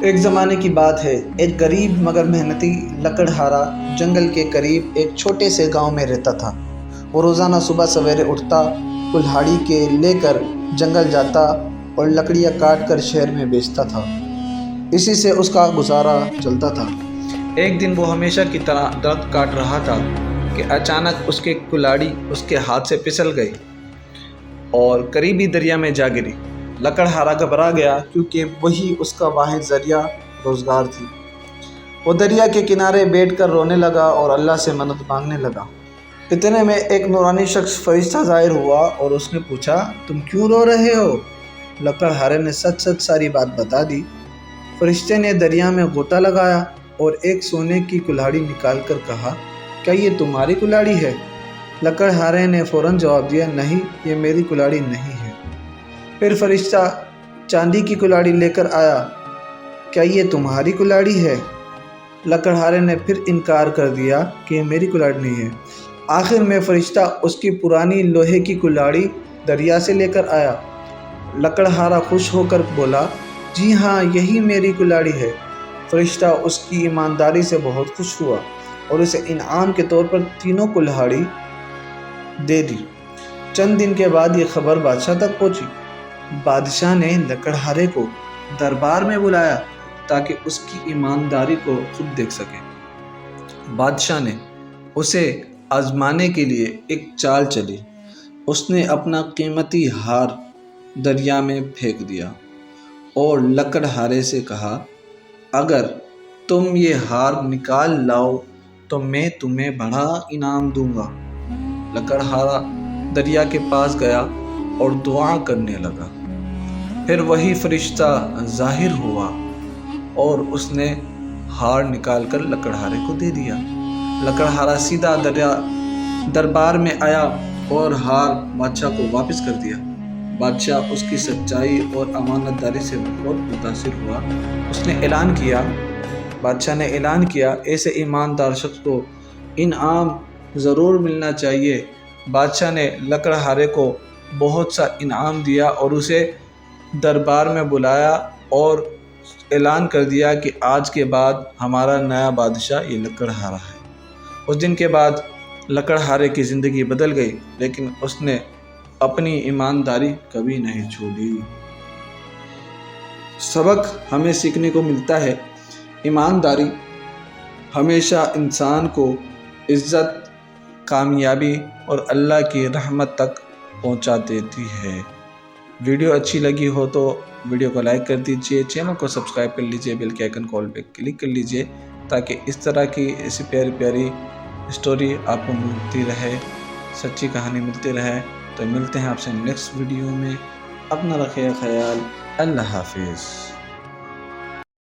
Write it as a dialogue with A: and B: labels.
A: ایک زمانے کی بات ہے، ایک غریب مگر محنتی لکڑہارا جنگل کے قریب ایک چھوٹے سے گاؤں میں رہتا تھا۔ وہ روزانہ صبح سویرے اٹھتا، کلہاڑی کے لے کر جنگل جاتا اور لکڑیاں کاٹ کر شہر میں بیچتا تھا۔ اسی سے اس کا گزارا چلتا تھا۔ ایک دن وہ ہمیشہ کی طرح درخت کاٹ رہا تھا کہ اچانک اس کی کلہاڑی اس کے ہاتھ سے پھسل گئی اور قریبی دریا میں جا گری۔ لکڑہارا گھبرا گیا کیونکہ وہی اس کا واحد ذریعہ روزگار تھی۔ وہ دریا کے کنارے بیٹھ کر رونے لگا اور اللہ سے مدد مانگنے لگا۔ اتنے میں ایک نورانی شخص فرشتہ ظاہر ہوا اور اس نے پوچھا، تم کیوں رو رہے ہو؟ لکڑہارے نے سچ ساری بات بتا دی۔ فرشتے نے دریا میں غوطہ لگایا اور ایک سونے کی کلہاڑی نکال کر کہا، کیا یہ تمہاری کلہاڑی ہے؟ لکڑہارے نے فوراً جواب دیا، نہیں، یہ میری کلہاڑی نہیں ہے۔ پھر فرشتہ چاندی کی کلہاڑی لے کر آیا، کیا یہ تمہاری کلہاڑی ہے؟ لکڑہارے نے پھر انکار کر دیا کہ یہ میری کلہاڑی نہیں ہے۔ آخر میں فرشتہ اس کی پرانی لوہے کی کلہاڑی دریا سے لے کر آیا۔ لکڑہارا خوش ہو کر بولا، جی ہاں، یہی میری کلہاڑی ہے۔ فرشتہ اس کی ایمانداری سے بہت خوش ہوا اور اسے انعام کے طور پر تینوں کلہاڑی دے دی۔ چند دن کے بعد یہ خبر بادشاہ تک پہنچی۔ بادشاہ نے لکڑہارے کو دربار میں بلایا تاکہ اس کی ایمانداری کو خود دیکھ سکے۔ بادشاہ نے اسے آزمانے کے لیے ایک چال چلی۔ اس نے اپنا قیمتی ہار دریا میں پھینک دیا اور لکڑہارے سے کہا، اگر تم یہ ہار نکال لاؤ تو میں تمہیں بڑا انعام دوں گا۔ لکڑہارا دریا کے پاس گیا اور دعا کرنے لگا۔ پھر وہی فرشتہ ظاہر ہوا اور اس نے ہار نکال کر لکڑہارے کو دے دیا۔ لکڑہارا سیدھا دربار میں آیا اور ہار بادشاہ کو واپس کر دیا۔ بادشاہ اس کی سچائی اور امانت داری سے بہت متاثر ہوا۔ بادشاہ نے اعلان کیا، ایسے ایماندار شخص کو انعام ضرور ملنا چاہیے۔ بادشاہ نے لکڑہارے کو بہت سا انعام دیا اور اسے دربار میں بلایا اور اعلان کر دیا کہ آج کے بعد ہمارا نیا بادشاہ یہ لکڑہارا ہے۔ اس دن کے بعد لکڑہارے کی زندگی بدل گئی، لیکن اس نے اپنی ایمانداری کبھی نہیں چھوڑی۔ سبق ہمیں سیکھنے کو ملتا ہے، ایمانداری ہمیشہ انسان کو عزت، کامیابی اور اللہ کی رحمت تک پہنچا دیتی ہے۔ ویڈیو اچھی لگی ہو تو ویڈیو کو لائک کر دیجئے، چینل کو سبسکرائب کر لیجئے، بیل کے آئیکن کال پہ کلک کر لیجئے تاکہ اس طرح کی ایسی پیاری پیاری اسٹوری آپ کو ملتی رہے، سچی کہانی ملتی رہے۔ تو ملتے ہیں آپ سے نیکسٹ ویڈیو میں۔ اپنا رکھیے خیال۔ اللہ حافظ۔